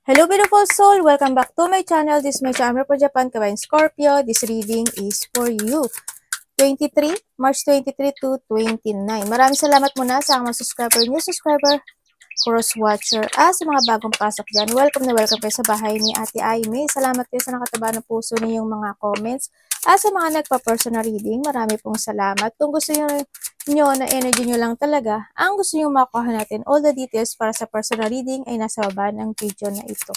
Hello beautiful soul! Welcome back to my channel. This is my channel for Japan, Kawain Scorpio. This reading is for you. 23, March 23 to 29. Maraming salamat muna sa mga subscriber, new subscriber, cross-watcher, sa mga bagong pasok dyan. Welcome na welcome kayo sa bahay ni Ate Aimee. Salamat kayo sa nakataba ng puso ninyong mga comments. Sa mga nagpa-personal reading, marami pong salamat. Kung gusto nyo na energy nyo lang talaga, ang gusto nyo makuha natin, all the details para sa personal reading ay nasa baba ng video na ito.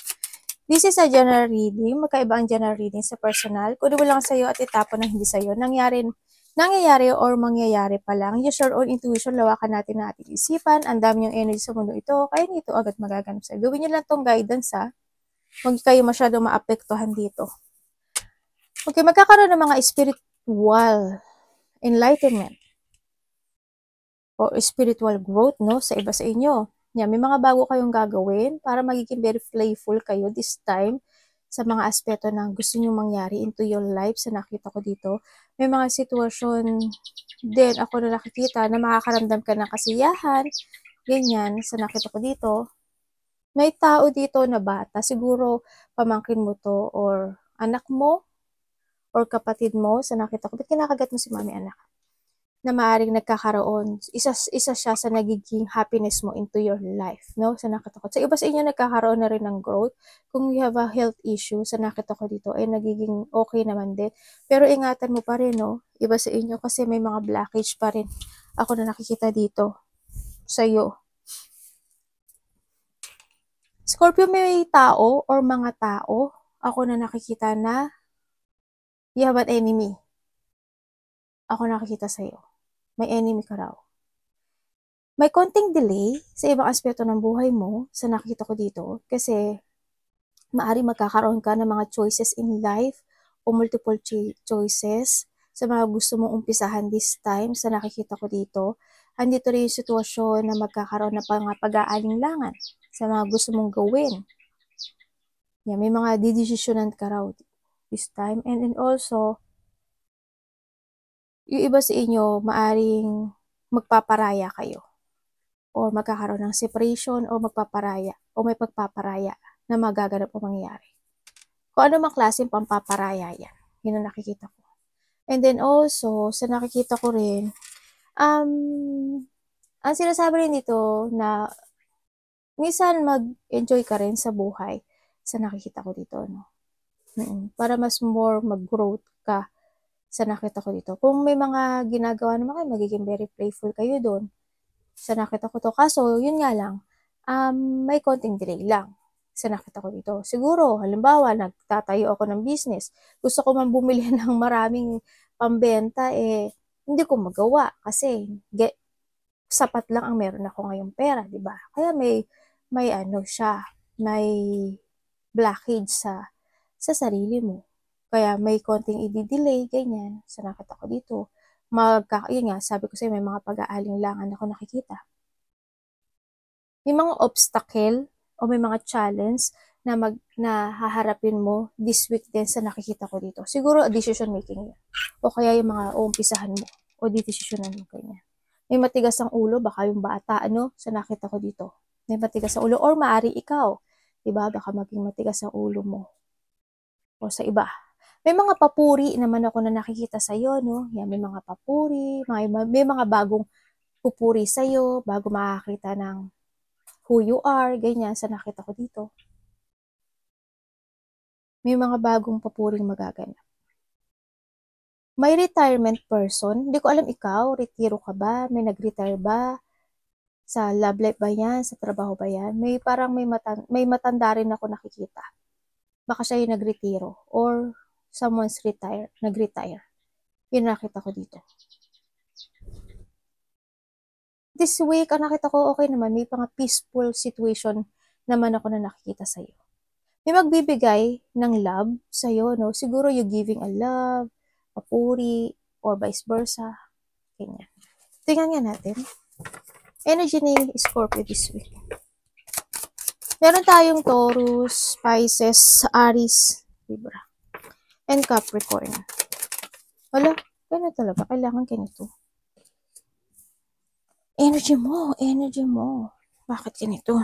This is a general reading. Magkaiba ang general reading sa personal. Kung mo lang sa'yo at itapon na hindi sa'yo, nangyayari or mangyayari pa lang. Use your own intuition, lawakan natin na ating isipan. Ang dami yung energy sa mundo ito, kaya nito agad magaganap sa'yo. Gawin nyo lang tong guidance Huwag kayo masyado maapektuhan dito. Okay, magkakaroon ng mga spiritual enlightenment or spiritual growth, no, sa iba sa inyo. Yan, may mga bago kayong gagawin para magiging very playful kayo this time sa mga aspeto na gusto nyo mangyari into your life sa nakita ko dito. May mga sitwasyon din ako na nakikita na makakaramdam ka ng kasiyahan, ganyan, sa nakita ko dito. May tao dito na bata, siguro pamangkin mo to or anak mo or kapatid mo sa nakita ko. Ba't kinakagat mo si mami anak? Na maaaring nagkakaroon, isa siya sa nagiging happiness mo into your life, no? Sa nakita ko. Sa iba sa inyo nagkakaroon na rin ng growth. Kung you have a health issue, sa nakita ko dito, ay nagiging okay naman din. Pero ingatan mo pa rin, no? Iba sa inyo kasi may mga blockage pa rin. Ako na nakikita dito sa'yo. Scorpio, may tao or mga tao, ako na nakikita na you have an enemy. Ako nakikita sa'yo. May enemy ka raw. May konting delay sa ibang aspeto ng buhay mo sa nakikita ko dito kasi maaari magkakaroon ka ng mga choices in life o multiple choices sa mga gusto mong umpisahan this time sa nakikita ko dito. Andito rin yung sitwasyon na magkakaroon ng mga pag-aalinlangan sa mga gusto mong gawin. Yan, may mga didesisyonan ka raw this time. And then also, yung iba sa inyo, maaring magpaparaya kayo. O magkakaroon ng separation o magpaparaya. O may pagpaparaya na magaganap o mangyayari. Kung ano mang klaseng pampaparaya yan. Yun ang nakikita ko. And then also, sa nakikita ko rin, ang sinasabi rin dito na minsan mag-enjoy ka rin sa buhay sa nakikita ko dito, no? Para mas more mag-growth ka sa nakita ko dito. Kung may mga ginagawa naman kayo, magiging very playful kayo doon. Sa nakita ko to. Kaso, yun nga lang, may konting delay lang sa nakita ko dito. Siguro, halimbawa, nagtatayo ako ng business. Gusto ko man bumili ng maraming pambenta, hindi ko magawa kasi sapat lang ang meron ako ngayong pera, di ba? Kaya may blockage sa sarili mo. Kaya may konting i-delay, ganyan, sa nakita ko dito. Yun nga, sabi ko sa'yo, may mga pag-aalinlangan ako nakikita. May mga obstacle o may mga challenge na haharapin mo this week din sa nakikita ko dito. Siguro, decision making yun. O kaya yung mga uumpisahan mo o decisionan mo, ganyan. May matigas ang ulo, baka yung bata, sa nakita ko dito. May matigas ang ulo, or maari ikaw. Diba? Baka maging matigas ang ulo mo. O sa iba. May mga papuri naman ako na nakikita sa'yo, no? Yan, may mga papuri, may mga bagong pupuri sa'yo, bago makakita ng who you are, ganyan, sa nakita ko dito. May mga bagong papuring magaganap. May retirement person, hindi ko alam ikaw, retiro ka ba? May nag-retire ba? Sa love life ba yan? Sa trabaho ba yan? May parang may matanda rin ako nakikita. Baka siya yung nag-retiro or someone's nag-retire. Yun nakita ko dito. This week, ang nakita ko okay naman, may mga peaceful situation naman ako na nakikita sa'yo. May magbibigay ng love sa'yo, no? Siguro you giving a love, papuri, or vice versa. Ganyan. Tingnan nga natin. Energy ni Scorpio this week. Meron tayong Taurus, Pisces, Aries, Libra, and Capricorn. Wala, ganun talaga. Kailangan ganito. Energy mo. Bakit ganito?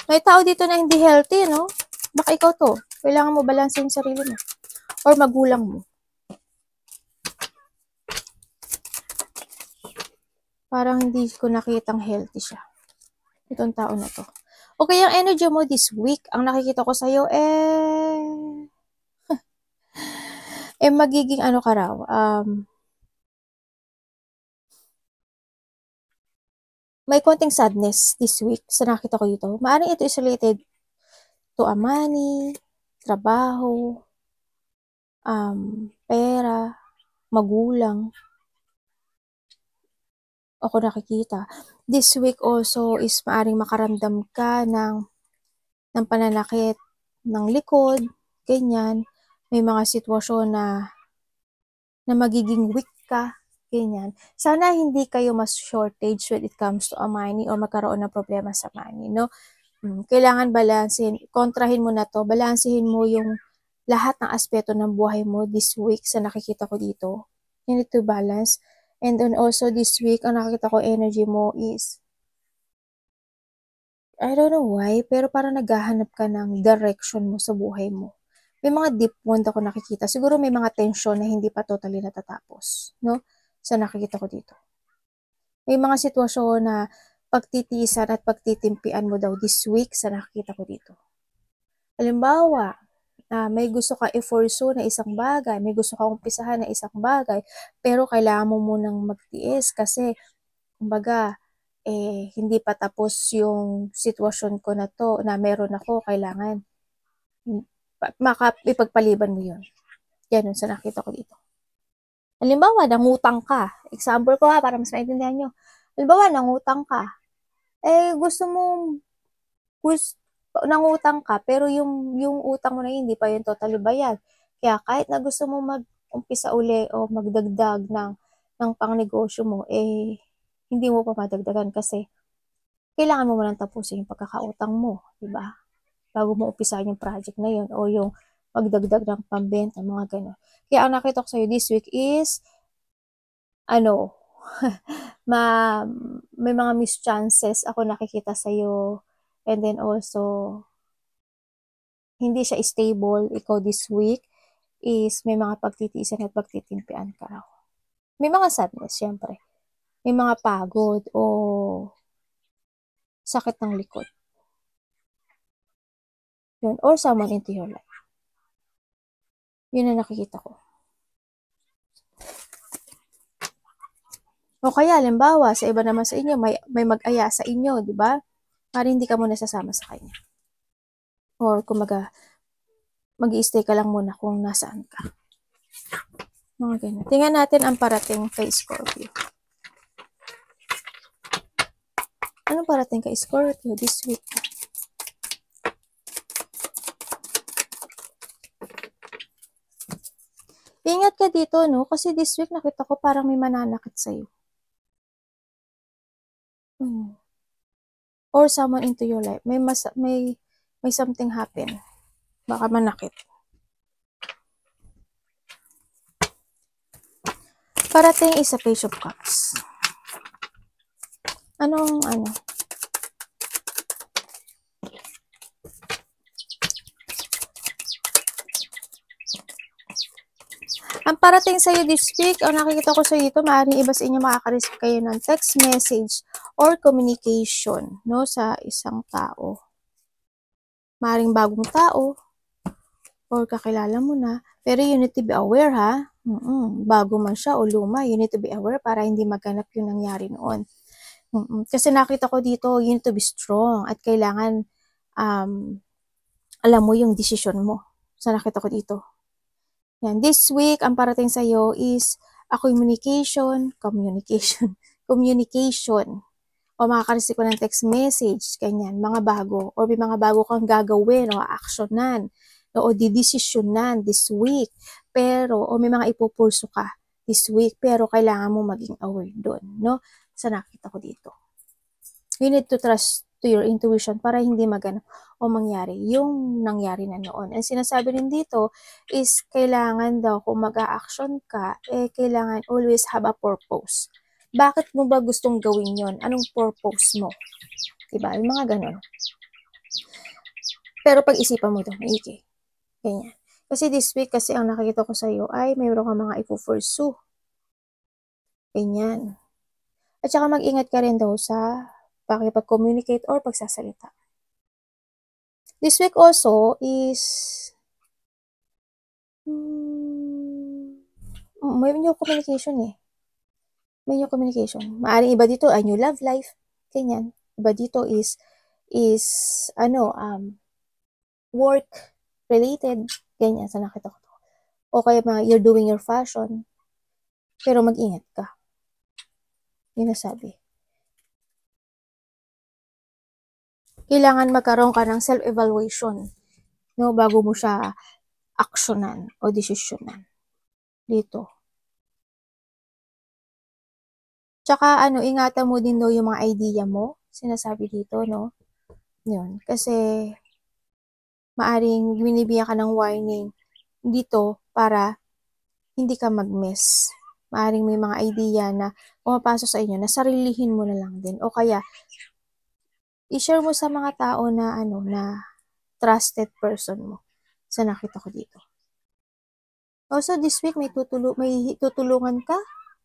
May tao dito na hindi healthy, no? Baka ikaw to. Kailangan mo balansin yung sarili mo. Or magulang mo. Parang hindi ko nakitang healthy siya. Itong tao na to. Okay, yung energy mo this week, ang nakikita ko sa'yo, magiging ano ka raw, may konting sadness this week sa nakita ko dito. Maaring ito is related to money, trabaho, pera, magulang. Ako nakikita. This week also is maaring makaramdam ka ng pananakit ng likod, ganyan. May mga sitwasyon na magiging weak ka, ganyan. Sana hindi kayo mas shortage when it comes to money or magkaroon ng problema sa money, no? Kailangan balansin, kontrahin mo na to, balansihin mo yung lahat ng aspeto ng buhay mo this week sa nakikita ko dito. You need to balance. And then also this week, ang nakikita ko energy mo is, I don't know why, pero parang naghahanap ka ng direction mo sa buhay mo. May mga deep wound ako nakikita. Siguro may mga tension na hindi pa totally natatapos, no? Sa nakikita ko dito. May mga sitwasyon na pagtitiisan at pagtitimpian mo daw this week sa nakikita ko dito. Halimbawa, may gusto ka i-pursue na isang bagay, may gusto ka umpisahan na isang bagay, pero kailangan mo munang magtiis kasi, kumbaga, hindi pa tapos yung sitwasyon ko na to, na meron ako, kailangan ipagpaliban mo yun. Yan sa nakita ko dito. Halimbawa, nangutang ka. Example ko para mas maintindihan nyo. Halimbawa, nangutang ka. Nangutang ka, pero yung utang mo na hindi pa yun totally bayad. Kaya kahit na gusto mo mag-umpisa uli o magdagdag ng pangnegosyo mo, hindi mo pa madagdagan kasi kailangan mo munang tapusin yung pagkakautang mo, di ba? Bago mo umpisahan yung project na yun o yung magdagdag ng pambenta, mga gano'n. Kaya ang nakita ko sa'yo this week is, may mga mischances ako nakikita sa'yo, and then also, hindi siya stable, ikaw this week, is may mga pagtitiisan at pagtitimpian ka raw. May mga sadness, syempre. May mga pagod o sakit ng likod. Yun, or someone into your life. Yun ang nakikita ko. O kaya, halimbawa, sa iba naman sa inyo, may mag-aya sa inyo, di ba? Para hindi ka muna sasama sa kanya. Or kumaga, mag-i-stay ka lang muna kung nasaan ka. Mga ganun. Tingnan natin ang parating kay Scorpio. Anong parating kay Scorpio this week? Ingat ka dito, no? Kasi this week nakita ko parang may mananakit sa'yo. Or someone into your life. May something happen. Baka manakit. Parating is a Page of Cups. Anong ano? Ang parating sa'yo this week, ang nakikita ko sa'yo dito, maaaring iba sa inyo makaka-receive kayo ng text message or communication, no, sa isang tao. Maaaring bagong tao or kakilala mo na, pero you need to be aware, ha? Bago man siya o luma, you need to be aware para hindi maganap yung nangyari noon. Kasi nakita ko dito, you need to be strong at kailangan alam mo yung desisyon mo. So nakita ko dito. Yan, this week, ang parating sa'yo is a communication. O makaka-receive ko ng text message, ganyan, mga bago. O may mga bago kang gagawin o actionan. O didesisyonan this week. Pero, o may mga ipupurso ka this week. Pero kailangan mo maging aware doon, no? Sa nakita ko dito. You need to trust to your intuition para hindi maganap o mangyari yung nangyari na noon. And sinasabi rin dito is kailangan daw kung mag-a-action ka, kailangan always have a purpose. Bakit mo ba gustong gawin yon? Anong purpose mo? Diba? Yung mga ganon. Pero pag-isipan mo ito, maigi. Ganyan. Kasi this week, kasi ang nakikita ko sa'yo ay mayroon ka mga ipo-pursue. Ganyan. At saka mag-ingat ka rin daw sa pakipag-communicate or pagsasalita. This week also is may new communication eh. May new communication. Maaring iba dito ay new love life. Ganyan. Iba dito is work related. Ganyan sa nakita ko. O kaya you're doing your fashion. Pero mag-ingat ka. Yun nasabi. Kailangan magkaroon ka ng self-evaluation, no, bago mo siya aksyonan o desisyonan. Dito. Tsaka, ingatan mo din daw yung mga idea mo. Sinasabi dito, no? Yun. Kasi, maaring binibigyan ka ng warning dito para hindi ka mag-miss. Maaring may mga idea na pumapasok sa inyo na sarilihin mo na lang din. O kaya, i-share mo sa mga tao na, na trusted person mo. Sa nakita ko dito. Also, this week, may tutulungan ka?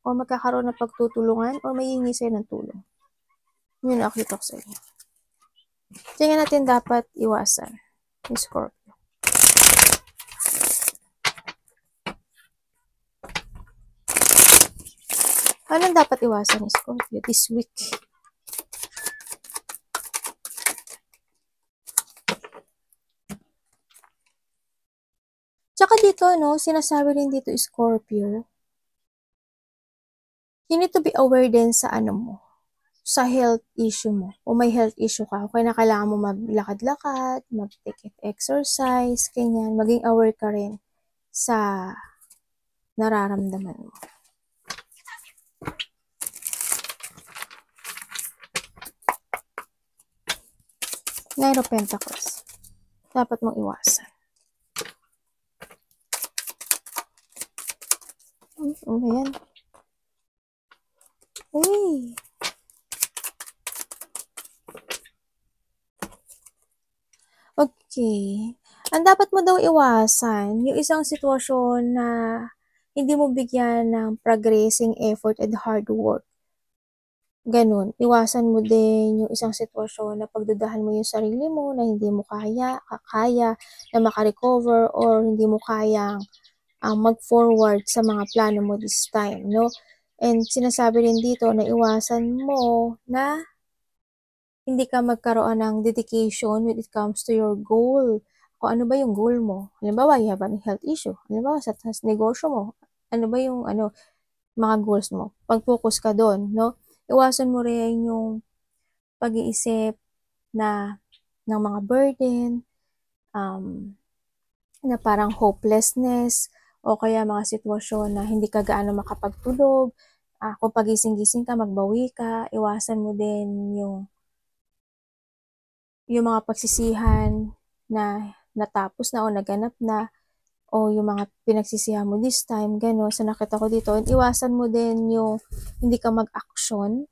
O magkakaroon ng pagtutulungan? O may hingi sa'yo ng tulong? Yun nakita ko sa inyo. Tingnan natin dapat iwasan. Yung Scorpio. Anong dapat iwasan ni Scorpio this week? Tsaka dito, no, sinasabi rin dito Scorpio, you need to be aware din sa mo, sa health issue mo. O may health issue ka, kaya na kailangan mo maglakad-lakad, mag-take exercise, ganyan. Maging aware ka rin sa nararamdaman mo. Nine of Pentacles. Dapat mong iwasan. Ano yan? Uy! Okay. Ang dapat mo daw iwasan, yung isang sitwasyon na hindi mo bigyan ng progressing effort and hard work. Ganun. Iwasan mo din yung isang sitwasyon na pagdudahan mo yung sarili mo na hindi mo kaya na makarecover or hindi mo kayang mag-forward sa mga plano mo this time, no? And sinasabi rin dito na iwasan mo na hindi ka magkaroon ng dedication when it comes to your goal. Kung ano ba yung goal mo. Halimbawa, you have a health issue. Halimbawa, sa negosyo mo. Ano ba yung mga goals mo. Pag-focus ka doon, no? Iwasan mo rin yung pag-iisip na ng mga burden, na parang hopelessness, o kaya mga sitwasyon na hindi ka gaano makapagtulog. Kung pagising-gising ka, magbawi ka, iwasan mo din yung mga pagsisihan na natapos na o naganap na, o yung mga pinagsisihan mo this time, gano'n. So, nakita ko dito, iwasan mo din yung hindi ka mag-action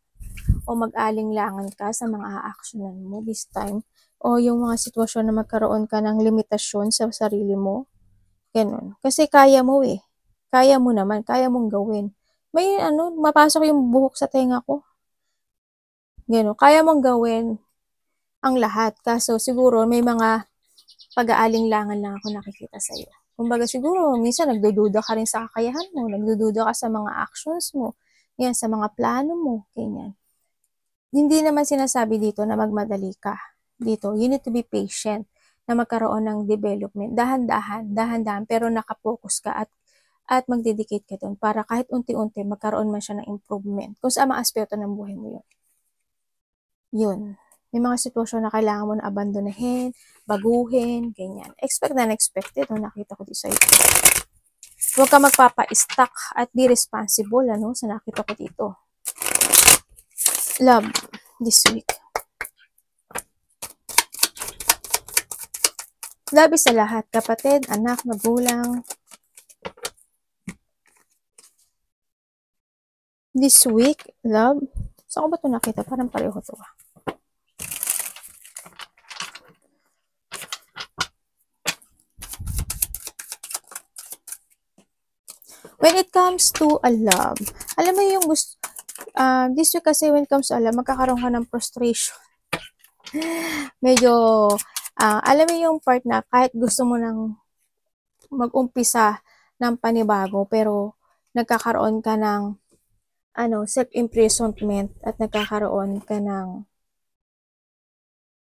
o mag-alinlangan ka sa mga a-actionan mo this time, o yung mga sitwasyon na magkaroon ka ng limitasyon sa sarili mo, gano'n. Kasi kaya mo eh. Kaya mo naman, kaya mong gawin. May mapasok yung buhok sa tenga ko. Gano'n, kaya mong gawin ang lahat. Kaso siguro may mga pag-aalinlangan lang ako nakikita sa iyo. Kumbaga siguro minsan nagdududa ka rin sa kakayahan mo, nagdududa ka sa mga actions mo, yan, sa mga plano mo, ganyan. Hindi naman sinasabi dito na magmadali ka. Dito, you need to be patient na magkaroon ng development. Dahan-dahan, pero nakapokus ka at magdedicate ka doon para kahit unti-unti magkaroon man siya ng improvement kung sa mga aspeto ng buhay mo yun. Yun. May mga sitwasyon na kailangan mo na abandonahin, baguhin, ganyan. Expect na unexpected, nakita ko dito sa ito. Huwag ka magpapa-stuck at be responsible, sa nakita ko dito. Love, this week. Love is sa lahat, kapatid, anak, magulang. This week, love. Saan ko ba ito nakita? Parang pareho ito. When it comes to a love, alam mo yung gusto, this week kasi when it comes to a love, magkakaroon ka ng frustration. Medyo, alam mo yung part na kahit gusto mo nang mag-umpisa ng panibago, pero nagkakaroon ka ng self-imprisonment at nagkakaroon ka ng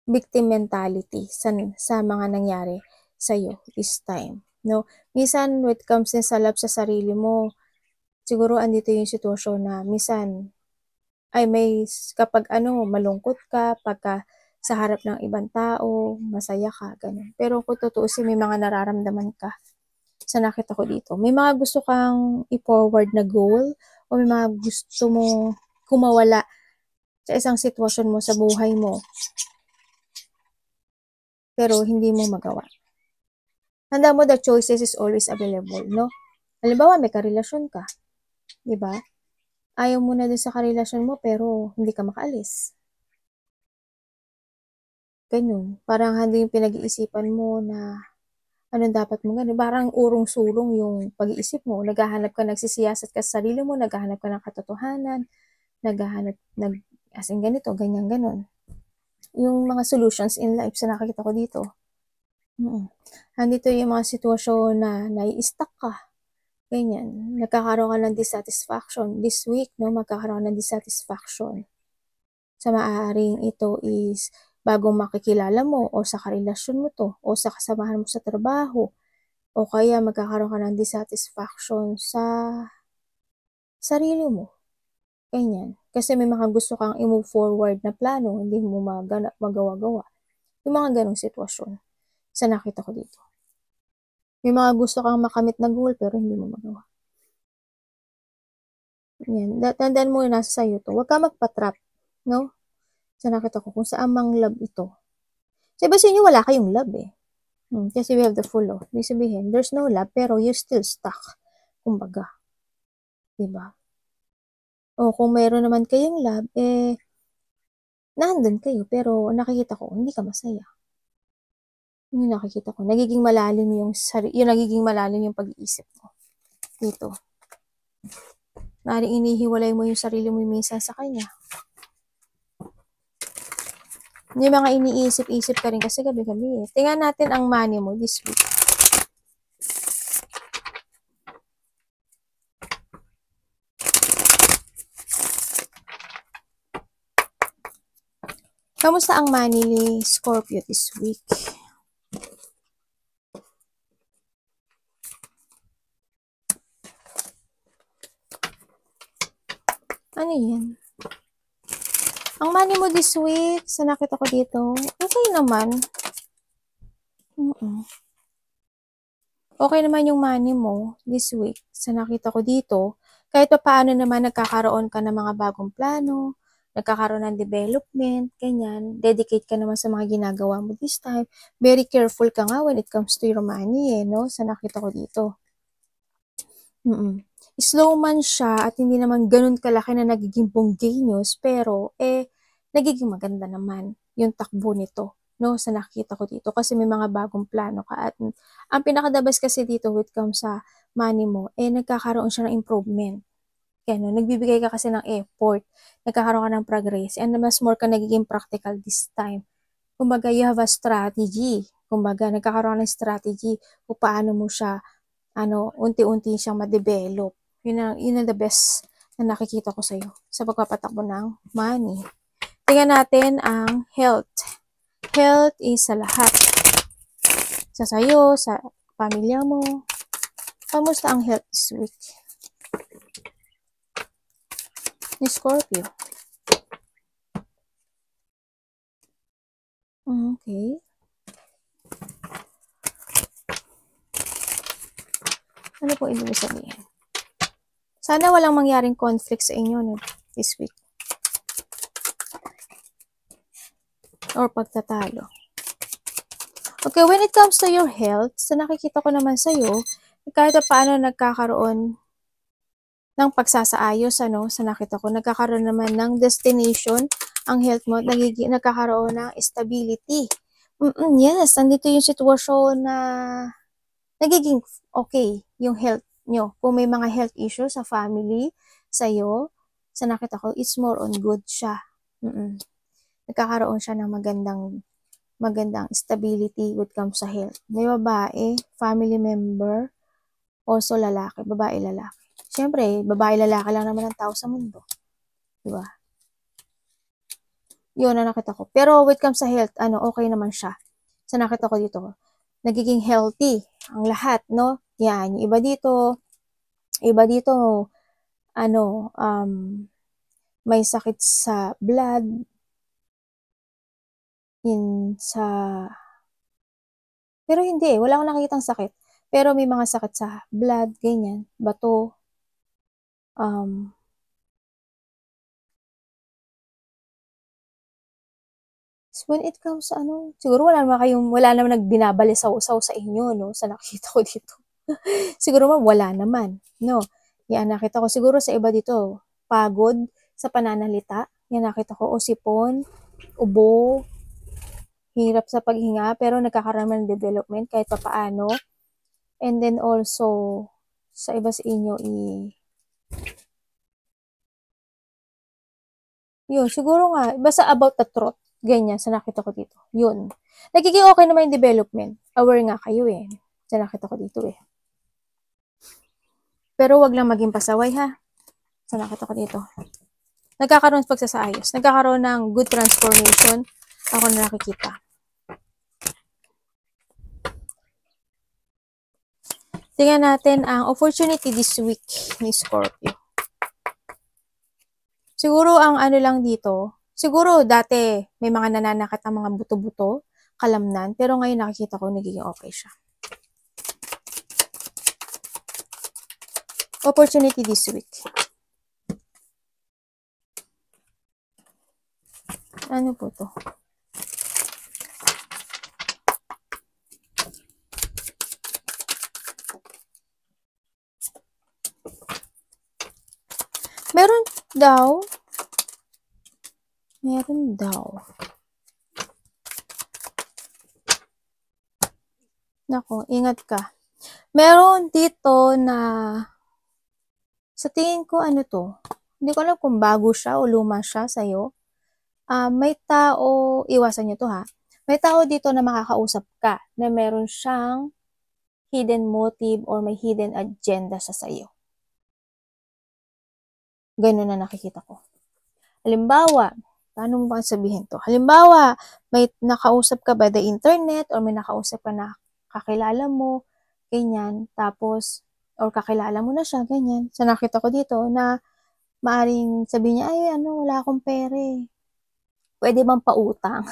victim mentality sa mga nangyari sa'yo this time. No? Minsan, when it comes din sa love sa sarili mo, siguro andito yung sitwasyon na minsan, kapag malungkot ka, pagka sa harap ng ibang tao, masaya ka, ganun. Pero kung tutuusin, may mga nararamdaman ka sa nakita ko dito. May mga gusto kang i-forward na goal o may mga gusto mo kumawala sa isang sitwasyon mo sa buhay mo pero hindi mo magawa. Tanda mo, the choices is always available, no? Halimbawa, may karelasyon ka, di ba? Ayaw mo na dun sa karelasyon mo pero hindi ka makaalis. Ganun. Parang hindi yung pinag-iisipan mo na anong dapat mo gano'n. Parang urong-sulong yung pag-iisip mo. Naghahanap ka, nagsisiyasat ka sa sarili mo, naghahanap ka ng katotohanan, as in ganito, ganyan, ganon. Yung mga solutions in life sa nakikita ko dito. Andito yung mga sitwasyon na nai-stuck ka. Ganyan. Nagkakaroon ka ng dissatisfaction. This week, no, magkakaroon ng dissatisfaction. Sa maaaring ito is bagong makikilala mo o sa karelasyon mo to o sa kasamahan mo sa trabaho o kaya magkakaroon ka ng dissatisfaction sa sarili mo. Ganyan. Kasi may mga gusto kang i-move forward na plano, hindi mo magawa-gawa. Yung mga ganong sitwasyon sa nakita ko dito. May mga gusto kang makamit na goal pero hindi mo magawa. Yan. Tandaan mo na nasa sa'yo to. Huwag ka magpa-trap, no? Sa nakita ko kung saan mang love ito. Sa iba sa inyo, wala kayong love eh. Kasi we have the full love. Ibig sabihin, there's no love pero you're still stuck. Kumbaga. Diba? O kung mayroon naman kayong love, nandun kayo pero nakikita ko, hindi ka masaya. Yung nakikita ko, nagiging malalim yung pag-iisip mo. Dito. Maaaring inihiwalay mo yung sarili mo minsan sa kanya. Yung mga iniisip-isip ka rin kasi gabi-gabi eh. Tingnan natin ang money mo this week. Kamusta ang money ni Scorpio this week? Ano yan? Ang money mo this week, sa nakita ko dito, okay naman. Okay naman yung money mo this week, sa nakita ko dito. Kahit pa paano naman nagkakaroon ka ng mga bagong plano, nagkakaroon ng development, ganyan. Dedicate ka naman sa mga ginagawa mo this time. Very careful ka nga when it comes to your money, no? Sa nakita ko dito. Slow man siya at hindi naman ganun kalaki na nagiging bonggainous, pero nagiging maganda naman yung takbo nito, no, sa nakita ko dito kasi may mga bagong plano ka at ang pinaka-the best kasi dito with comes sa money mo, nagkakaroon siya ng improvement. Kaya no, nagbibigay ka kasi ng effort, nagkakaroon ka ng progress, and mas more ka nagiging practical this time. Kumbaga, you have a strategy. Kumbaga, nagkakaroon ng strategy kung paano mo siya unti-unti siyang ma-develop. Yun ang the best na nakikita ko sa'yo sa pagpapatakbo ng money. Tingnan natin ang health. Health is sa lahat. Sa sa'yo, sa pamilya mo. Kamusta ang health this week? Ni Scorpio. Okay. Ano po ibig sabihin? Sana walang mangyaring conflict sa inyo this week. Or pagtatalo. Okay, when it comes to your health, sa nakikita ko naman sa'yo, kahit paano nagkakaroon ng pagsasaayos, sa nakita ko, nagkakaroon naman ng destination, ang health mo, nagkakaroon ng stability. Yes, nandito yung sitwasyon na nagiging okay yung health nyo. Kung may mga health issues sa family, sa'yo, sa nakita ko, it's more on good siya. Nagkakaroon siya ng magandang stability when it comes sa health. May babae, family member, also lalaki, babae, lalaki. Siyempre, babae, lalaki lang naman ang tao sa mundo. Diba? Yun ang nakita ko. Pero when it comes sa health, okay naman siya. Sa nakita ko dito, nagiging healthy ang lahat, no? Yan, yung iba dito, may sakit sa blood, pero hindi, wala akong nakikitang sakit. Pero may mga sakit sa blood, ganyan, bato, when it comes sa siguro wala naman nagbinabalisaw-saw sa inyo, no, sa nakita ko dito. Siguro wala naman, no. Yan, nakita ko siguro sa iba dito, pagod sa pananalita, yan nakita ko, o sipon, ubo, hirap sa paghinga, pero nagkakaroon ng development kahit papaano. And then also, sa iba sa inyo, yun, siguro nga, basta about the truth, ganyan, sa nakita ko dito. Yun. Nagiging okay naman yung development. Aware nga kayo sa nakita ko dito Pero wag lang maging pasaway ha. Sa nakita ko dito. Nagkakaroon ng pagsasaayos. Nagkakaroon ng good transformation. Ako na nakikita. Tingnan natin ang opportunity this week ni Scorpio. Siguro ang lang dito, siguro dati may mga nananakit ang mga buto-buto, kalamnan, pero ngayon nakikita ko nagiging okay siya. Opportunity this week. Ano po to? Meron daw. Nako, ingat ka. Meron dito na sa tingin ko to. Hindi ko alam kung bago siya o luma siya sa'yo. May tao, iwasan nyo to ha. May tao dito na makakausap ka na meron siyang hidden motive or may hidden agenda sa sa'yo. Ganun na nakikita ko. Halimbawa, paano mo ba sabihin to? Halimbawa, may nakausap ka by the internet or may nakausap ka na kakilala mo, ganyan, tapos, or kakilala mo na siya, ganyan. So, nakita ko dito na maaring sabihin niya, ay, wala akong pere. Pwede bang pautang?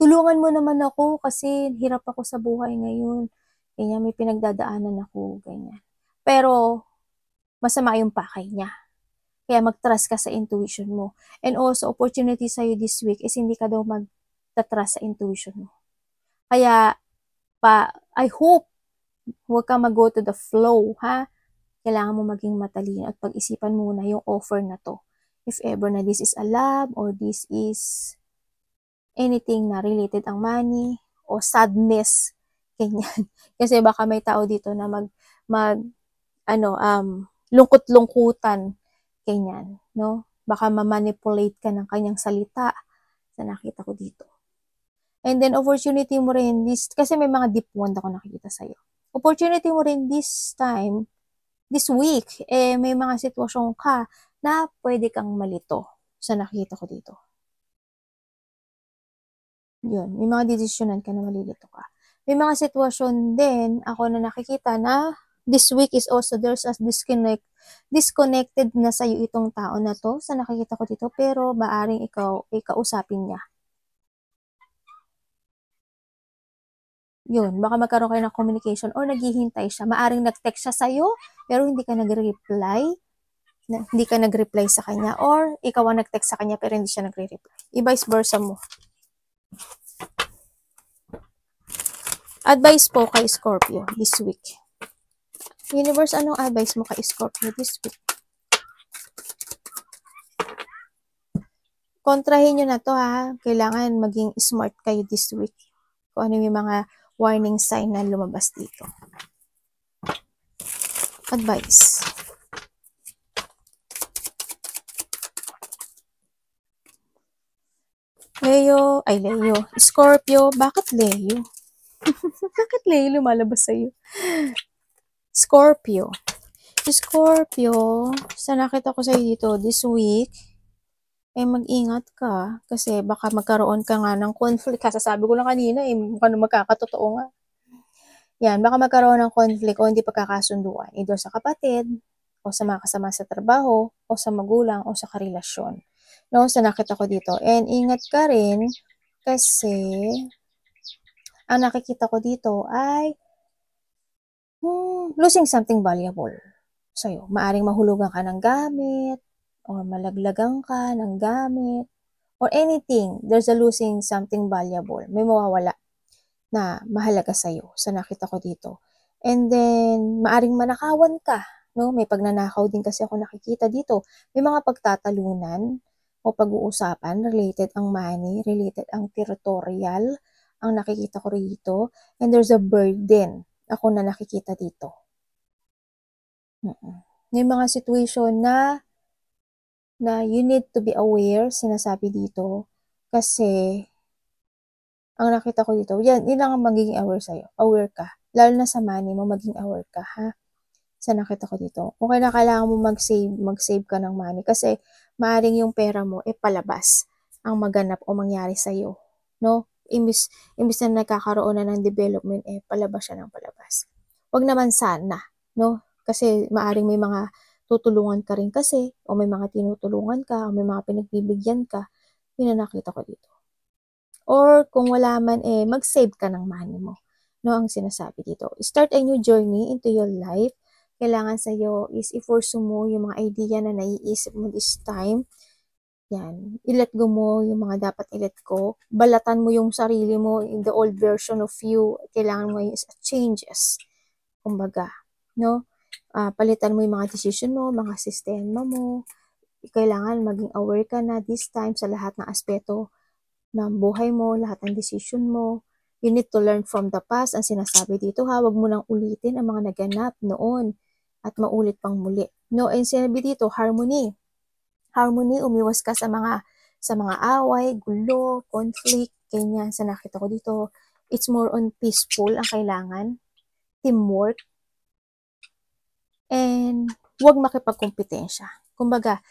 Tulungan mo naman ako kasi hirap ako sa buhay ngayon. Ganyan, may pinagdadaanan ako, ganyan. Pero, masama yung pakay niya. Kaya mag-trust ka sa intuition mo. And also, opportunity sa'yo this week is hindi ka daw mag-trust sa intuition mo. Kaya, I hope, huwag ka mag-go to the flow, ha? Kailangan mo maging matalino at pag-isipan muna yung offer na to. If ever na this is a love or this is anything na related ang money o sadness, ganyan. Kasi baka may tao dito na lungkot-lungkutan, ganyan, no? Baka ma-manipulate ka ng kanyang salita sa nakita ko dito. And then, opportunity mo rin kasi may mga deep wound ako nakikita sa'yo. Opportunity mo rin this week, may mga sitwasyon ka na pwede kang malito sa nakikita ko dito. Yun, may mga desisyonan ka na malilito ka. May mga sitwasyon din ako na nakikita na this week is also there's a disconnected na sa'yo itong tao na to sa nakikita ko dito, pero maaring ikaw kausapin niya. Yun, baka magkaroon kayo ng communication or naghihintay siya. Maaring nag-text siya sa'yo, pero hindi ka nag-reply. Hindi ka nag-reply sa kanya, or ikaw ang nag-text sa kanya pero hindi siya nagre-reply. I-vice versa mo. Advice po kay Scorpio this week. Universe, anong advice mo kay Scorpio this week? Kontrahin nyo na to ha. Kailangan maging smart kayo this week. Kung ano yung mga warning sign na lumabas dito. Advice. Leo, Scorpio, bakit Leo? Bakit Leo lumalabas sa'yo? Scorpio, sa nakita ko sa'yo dito this week, mag-ingat ka kasi baka magkaroon ka nga ng conflict. Kasasabi ko lang kanina, mukhang magkakatotoo nga. Yan, baka magkaroon ng conflict o hindi pagkakasunduan, either sa kapatid, o sa mga kasama sa trabaho, o sa magulang, o sa karelasyon. No, sa nakita ko dito. And ingat ka rin kasi ang nakikita ko dito ay losing something valuable sa'yo. Maaring mahulugan ka ng gamit, o malaglagan ka ng gamit, or anything. There's a losing something valuable. May mawawala na mahalaga sa'yo sa nakita ko dito. And then, maaring manakawan ka. No? May pagnanakaw din kasi ako nakikita dito. May mga pagtatalunan o pag-uusapan related ang money, related ang territorial, ang nakikita ko rito. And there's a burden ako na nakikita dito. May mga situation na you need to be aware, sinasabi dito, kasi ang nakita ko dito, yan lang ang magiging aware sa'yo. Aware ka. Lalo na sa money mo, maging aware ka, ha? Sa nakita ko dito. Okay na kailangan mo mag-save ka ng money kasi maaaring yung pera mo palabas ang maganap o mangyari sa'yo. No? Imbis na nagkakaroon na ng development, palabas siya ng palabas. Wag naman sana, no? Kasi maaaring may mga tutulungan ka rin kasi, o may mga tinutulungan ka, o may mga pinagbibigyan ka. Yun ang nakita ko dito. Or kung wala man, mag-save ka ng money mo. No, ang sinasabi dito. Start a new journey into your life. Kailangan sa'yo is i-pursue mo yung mga idea na naiisip mo this time. Yan. I-let go mo yung mga dapat i-let go. Balatan mo yung sarili mo in the old version of you. Kailangan mo yung changes. Kumbaga, no? Palitan mo yung mga decision mo, mga sistema mo. Kailangan maging aware ka na this time sa lahat ng aspeto ng buhay mo, lahat ng decision mo. You need to learn from the past. Ang sinasabi dito, ha, wag mo nang ulitin ang mga naganap noon at maulit pang muli. No, and sinabi dito, harmony. Harmony, umiwas ka sa mga away, gulo, conflict, ganyan. Sa nakita ko dito, it's more on peaceful ang kailangan, teamwork, and wag makipagkompetensya. Kumbaga,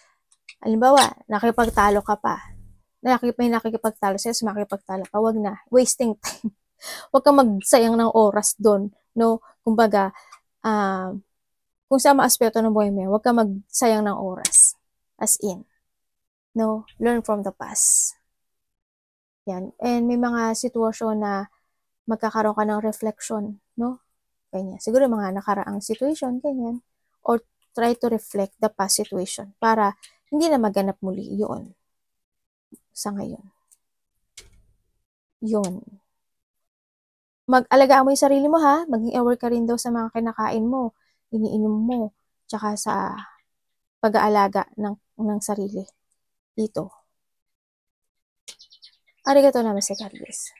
halimbawa, nakipagtalo ka pa, may nakikipagtalo sa'yo, makikipagtalo ka, wag na. Wasting time. Wag kang magsayang ng oras doon, no? Kumbaga, kung sa mga aspeto ng buhay mo, wag kang magsayang ng oras. As in, no? Learn from the past. Yan. And may mga sitwasyon na magkakaroon ka ng reflection, no? Ganyan. Siguro mga nakaraang situation, ganyan. Or try to reflect the past situation para hindi na maganap muli yun sa ngayon. Yun. Mag-alagaan mo yung sarili mo, ha? Maging aware ka rin daw sa mga kinakain mo, iniinom mo, tsaka sa pag-aalaga ng sarili. Dito. Arigatou namaste, God bless.